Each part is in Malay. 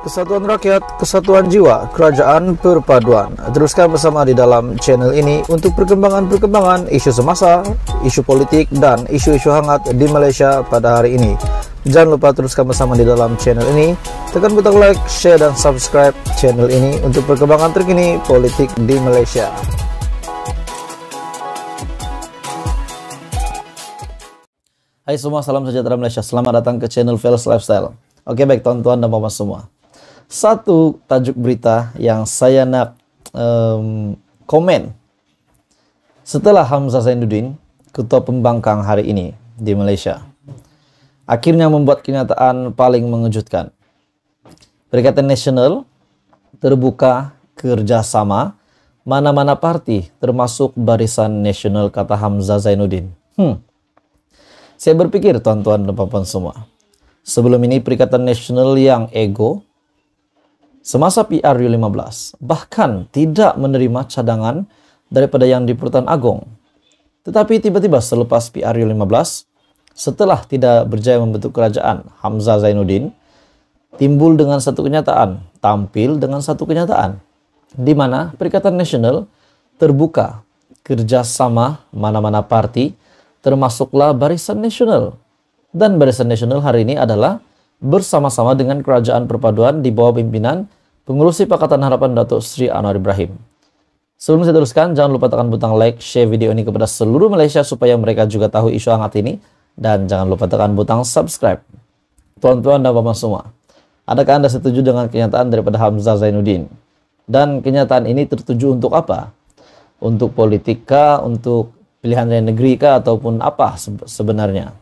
Kesatuan rakyat, kesatuan jiwa, kerajaan perpaduan. Teruskan bersama di dalam channel ini untuk perkembangan-perkembangan isu semasa, isu politik, dan isu-isu hangat di Malaysia pada hari ini. Jangan lupa teruskan bersama di dalam channel ini. Tekan butang like, share, dan subscribe channel ini untuk perkembangan terkini politik di Malaysia. Hai semua, salam sejahtera Malaysia. Selamat datang ke channel Fels Lifestyle. Oke, baik tuan-tuan dan mama semua. Satu tajuk berita yang saya nak komen. Setelah Hamzah Zainuddin, Ketua Pembangkang hari ini di Malaysia, akhirnya membuat kenyataan paling mengejutkan. Perikatan Nasional terbuka kerjasama mana-mana parti termasuk Barisan Nasional, kata Hamzah Zainuddin. Saya berpikir tuan-tuan dan puan semua, sebelum ini Perikatan Nasional yang ego semasa PRU15 bahkan tidak menerima cadangan daripada yang di Pertuan Agong. Tetapi tiba-tiba selepas PRU15, setelah tidak berjaya membentuk kerajaan, Hamzah Zainuddin timbul dengan satu kenyataan, tampil dengan satu kenyataan, di mana Perikatan Nasional terbuka kerjasama mana-mana parti, termasuklah Barisan Nasional. Dan Barisan Nasional hari ini adalah bersama-sama dengan Kerajaan Perpaduan di bawah pimpinan Pengurusi Pakatan Harapan Datuk Seri Anwar Ibrahim. Sebelum saya teruskan, jangan lupa tekan butang like, share video ini kepada seluruh Malaysia supaya mereka juga tahu isu hangat ini. Dan jangan lupa tekan butang subscribe. Tuan-tuan dan puan semua, adakah Anda setuju dengan kenyataan daripada Hamzah Zainuddin? Dan kenyataan ini tertuju untuk apa? Untuk politika, untuk pilihan raya negeri kah, ataupun apa sebenarnya?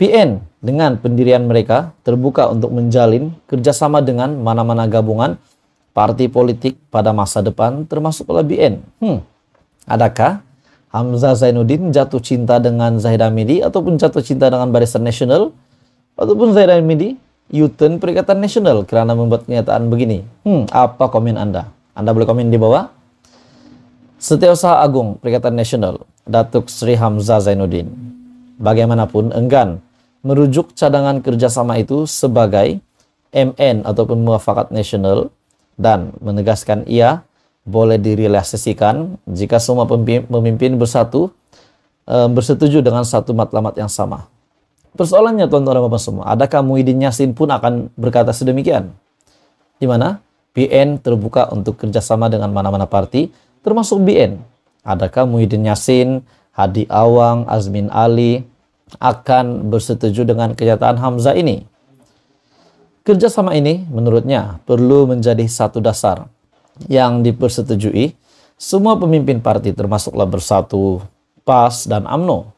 PN dengan pendirian mereka terbuka untuk menjalin kerjasama dengan mana-mana gabungan parti politik pada masa depan, termasuklah BN. Adakah Hamzah Zainuddin jatuh cinta dengan Zahid Hamidi, ataupun jatuh cinta dengan Barisan Nasional, ataupun Zahid Hamidi U-turn Perikatan Nasional kerana membuat kenyataan begini? Apa komen Anda? Anda boleh komen di bawah. Setiausaha Agung Perikatan Nasional, Datuk Seri Hamzah Zainuddin, bagaimanapun enggan merujuk cadangan kerjasama itu sebagai MN ataupun muafakat nasional, dan menegaskan ia boleh direalisasikan jika semua pemimpin bersetuju dengan satu matlamat yang sama. Persoalannya tuan-tuan dan puan semua, adakah Muhyiddin Yassin pun akan berkata sedemikian? Di mana PN terbuka untuk kerjasama dengan mana-mana parti, termasuk BN. Adakah Muhyiddin Yassin, Hadi Awang, Azmin Ali akan bersetuju dengan kenyataan Hamzah ini? Kerjasama ini menurutnya perlu menjadi satu dasar yang dipersetujui semua pemimpin parti, termasuklah Bersatu, PAS, dan UMNO.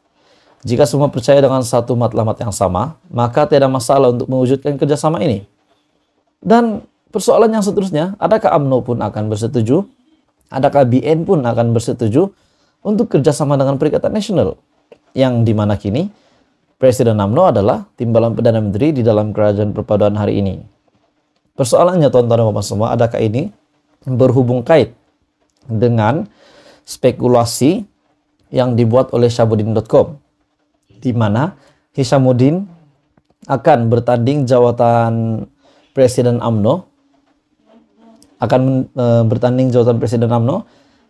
Jika semua percaya dengan satu matlamat yang sama, maka tidak masalah untuk mewujudkan kerjasama ini. Dan persoalan yang seterusnya, adakah UMNO pun akan bersetuju? Adakah BN pun akan bersetuju untuk kerjasama dengan Perikatan Nasional? Yang dimana kini Presiden UMNO adalah timbalan Perdana Menteri di dalam Kerajaan Perpaduan hari ini. Persoalannya tuan-tuan dan puan semua, adakah ini berhubung kait dengan spekulasi yang dibuat oleh Syabuddin.com, di mana Hishamuddin akan bertanding jawatan Presiden UMNO,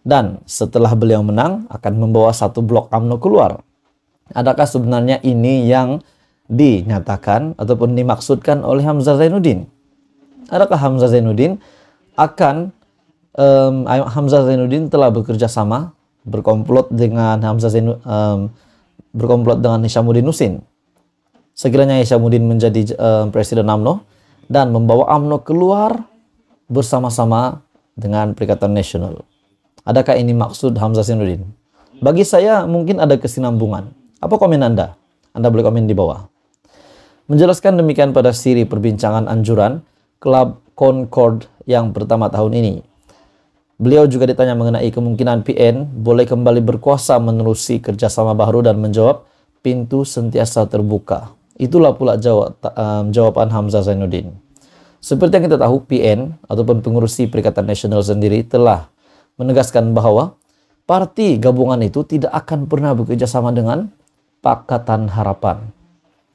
dan setelah beliau menang akan membawa satu blok UMNO keluar. Adakah sebenarnya ini yang dinyatakan ataupun dimaksudkan oleh Hamzah Zainuddin? Adakah Hamzah Zainuddin Hamzah Zainuddin telah bekerja sama, berkomplot dengan Hishamuddin Nussin? Sekiranya Hishamuddin menjadi Presiden UMNO dan membawa UMNO keluar bersama-sama dengan Perikatan Nasional. Adakah ini maksud Hamzah Zainuddin? Bagi saya mungkin ada kesinambungan. Apa komen Anda? Anda boleh komen di bawah. Menjelaskan demikian pada siri perbincangan anjuran Klub Concord yang pertama tahun ini. Beliau juga ditanya mengenai kemungkinan PN boleh kembali berkuasa menerusi kerjasama baru, dan menjawab pintu sentiasa terbuka. Itulah pula jawaban Hamzah Zainuddin. Seperti yang kita tahu, PN ataupun pengurusi Perikatan Nasional sendiri telah menegaskan bahwa parti gabungan itu tidak akan pernah bekerja sama dengan Pakatan Harapan.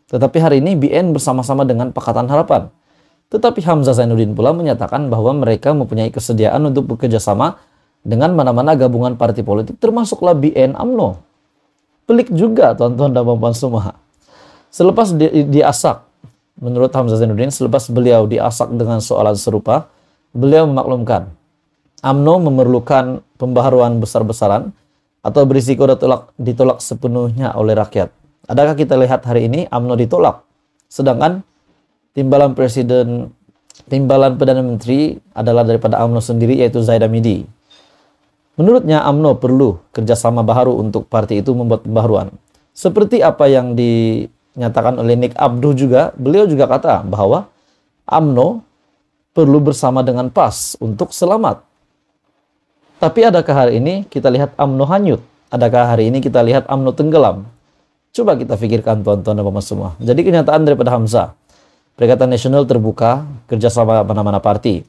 Tetapi hari ini BN bersama-sama dengan Pakatan Harapan. Tetapi Hamzah Zainuddin pula menyatakan bahwa mereka mempunyai kesediaan untuk bekerja sama dengan mana-mana gabungan partai politik, termasuklah BN UMNO. Pelik juga tuan-tuan dan puan-puan semua. Selepas diasak, menurut Hamzah Zainuddin, selepas beliau diasak dengan soalan serupa, beliau memaklumkan UMNO memerlukan pembaharuan besar-besaran atau berisiko ditolak sepenuhnya oleh rakyat. Adakah kita lihat hari ini UMNO ditolak, sedangkan timbalan Perdana Menteri adalah daripada UMNO sendiri, yaitu Zaid Hamidi. Menurutnya UMNO perlu kerjasama baharu untuk parti itu membuat pembaharuan. Seperti apa yang dinyatakan oleh Nick Abduh juga, beliau juga kata bahwa UMNO perlu bersama dengan PAS untuk selamat. Tapi adakah hari ini kita lihat UMNO hanyut? Adakah hari ini kita lihat UMNO tenggelam? Coba kita pikirkan tuan-tuan dan puan semua. Jadi kenyataan daripada Hamzah, Perikatan Nasional terbuka kerjasama mana-mana parti,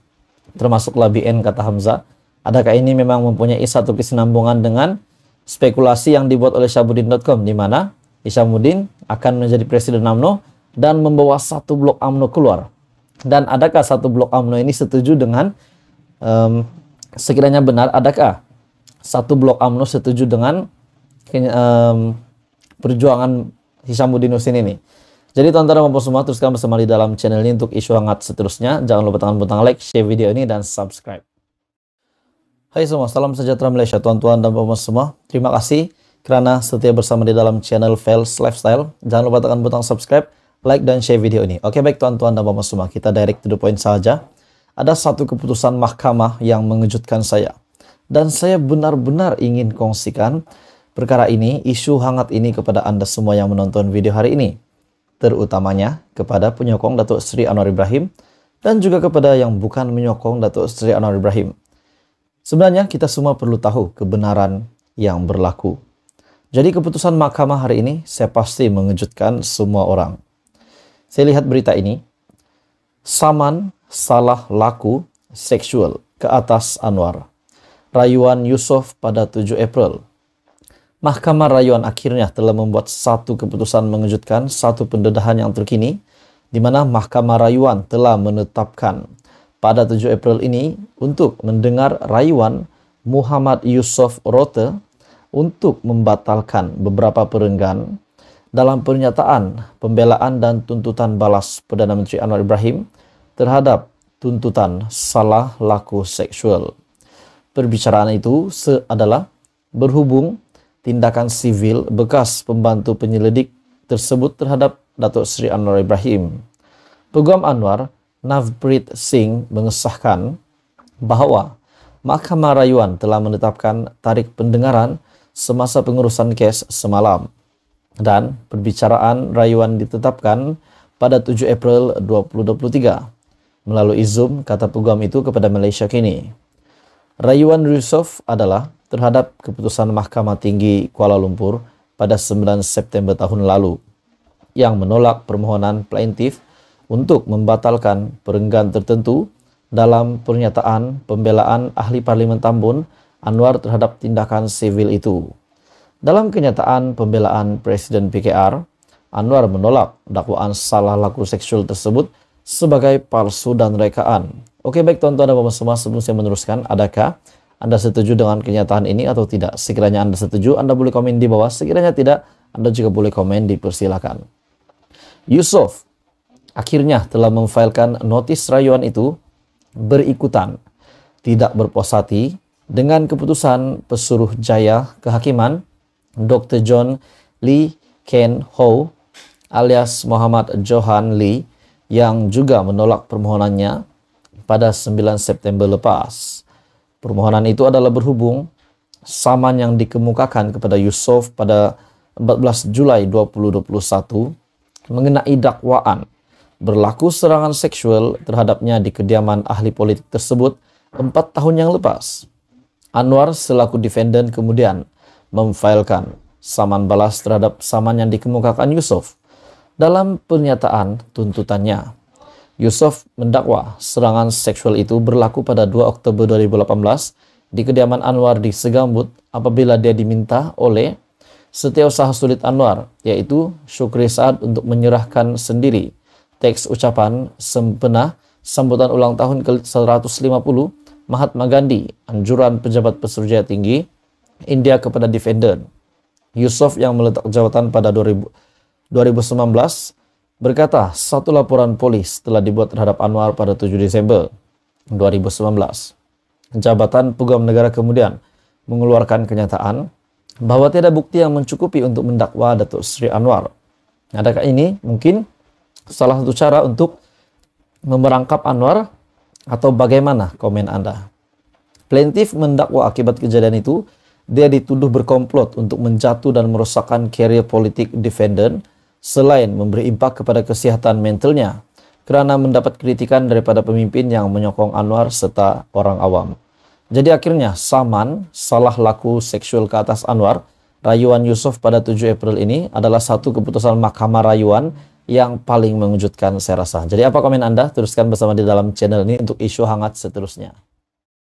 termasuklah BN, kata Hamzah. Adakah ini memang mempunyai satu kesinambungan dengan spekulasi yang dibuat oleh Syahabuddin.com, di mana Hishamuddin akan menjadi presiden UMNO dan membawa satu blok UMNO keluar? Dan adakah satu blok UMNO ini setuju dengan, sekiranya benar, adakah satu blok UMNO setuju dengan perjuangan Hishamuddin Hussein ini? Jadi tuan-tuan dan puan semua, teruskan bersama di dalam channel ini untuk isu hangat seterusnya. Jangan lupa tekan butang like, share video ini, dan subscribe. Hai semua, salam sejahtera Malaysia tuan-tuan dan puan semua. Terima kasih kerana setia bersama di dalam channel Fels Lifestyle. Jangan lupa tekan butang subscribe, like, dan share video ini. Oke, baik tuan-tuan dan puan semua, kita direct to the point saja. Ada satu keputusan mahkamah yang mengejutkan saya, dan saya benar-benar ingin kongsikan perkara ini, isu hangat ini, kepada Anda semua yang menonton video hari ini, terutamanya kepada penyokong Datuk Seri Anwar Ibrahim dan juga kepada yang bukan menyokong Datuk Seri Anwar Ibrahim. Sebenarnya kita semua perlu tahu kebenaran yang berlaku. Jadi keputusan mahkamah hari ini saya pasti mengejutkan semua orang. Saya lihat berita ini, saman salah laku seksual ke atas Anwar, rayuan Yusof pada 7 April. Mahkamah Rayuan akhirnya telah membuat satu keputusan mengejutkan, satu pendedahan yang terkini, di mana Mahkamah Rayuan telah menetapkan pada 7 April ini untuk mendengar rayuan Muhammad Yusof Rote untuk membatalkan beberapa perenggan dalam pernyataan pembelaan dan tuntutan balas Perdana Menteri Anwar Ibrahim terhadap tuntutan salah laku seksual. Perbicaraan itu adalah berhubung tindakan sivil bekas pembantu penyelidik tersebut terhadap Datuk Seri Anwar Ibrahim. Peguam Anwar, Navpreet Singh, mengesahkan bahawa Mahkamah Rayuan telah menetapkan tarikh pendengaran semasa pengurusan kes semalam, dan perbicaraan rayuan ditetapkan pada 7 April 2023 melalui Zoom, kata peguam itu kepada Malaysia Kini. Rayuan Yusof adalah terhadap keputusan Mahkamah Tinggi Kuala Lumpur pada 9 September tahun lalu yang menolak permohonan plaintiff untuk membatalkan perenggan tertentu dalam pernyataan pembelaan Ahli Parlimen Tambun Anwar terhadap tindakan sivil itu. Dalam kenyataan pembelaan Presiden PKR, Anwar menolak dakwaan salah laku seksual tersebut sebagai palsu dan rekaan. Oke, baik tuan-tuan dan puan semua, sebelum saya meneruskan, adakah Anda setuju dengan kenyataan ini atau tidak? Sekiranya Anda setuju, Anda boleh komen di bawah. Sekiranya tidak, Anda juga boleh komen, dipersilakan. Yusof akhirnya telah memfailkan notis rayuan itu berikutan, tidak berpuas hati dengan keputusan Pesuruh Jaya Kehakiman Dr. John Lee Ken Ho alias Muhammad Johan Lee yang juga menolak permohonannya pada 9 September lepas. Permohonan itu adalah berhubung saman yang dikemukakan kepada Yusof pada 14 Julai 2021 mengenai dakwaan berlaku serangan seksual terhadapnya di kediaman ahli politik tersebut 4 tahun yang lepas. Anwar selaku defendant kemudian memfailkan saman balas terhadap saman yang dikemukakan Yusof. Dalam pernyataan tuntutannya, Yusof mendakwa serangan seksual itu berlaku pada 2 Oktober 2018 di kediaman Anwar di Segambut apabila dia diminta oleh setiausaha sulit Anwar, yaitu Syukri Saad, untuk menyerahkan sendiri teks ucapan sempena sambutan ulang tahun ke-150 Mahatma Gandhi, anjuran pejabat Pesuruhjaya Tinggi India kepada defendant Yusuf yang meletak jabatan pada 2019 berkata, satu laporan polis telah dibuat terhadap Anwar pada 7 Desember 2019. Jabatan Pegawai Negara kemudian mengeluarkan kenyataan bahwa tidak bukti yang mencukupi untuk mendakwa Datuk Seri Anwar. Adakah ini mungkin salah satu cara untuk memerangkap Anwar atau bagaimana komen Anda? Plaintiff mendakwa akibat kejadian itu, dia dituduh berkomplot untuk menjatuh dan merosakkan karier politik defendant selain memberi impak kepada kesehatan mentalnya kerana mendapat kritikan daripada pemimpin yang menyokong Anwar serta orang awam. Jadi akhirnya saman salah laku seksual ke atas Anwar, rayuan Yusuf pada 7 April ini adalah satu keputusan Mahkamah Rayuan yang paling mengejutkan saya rasa. Jadi apa komen Anda? Teruskan bersama di dalam channel ini untuk isu hangat seterusnya.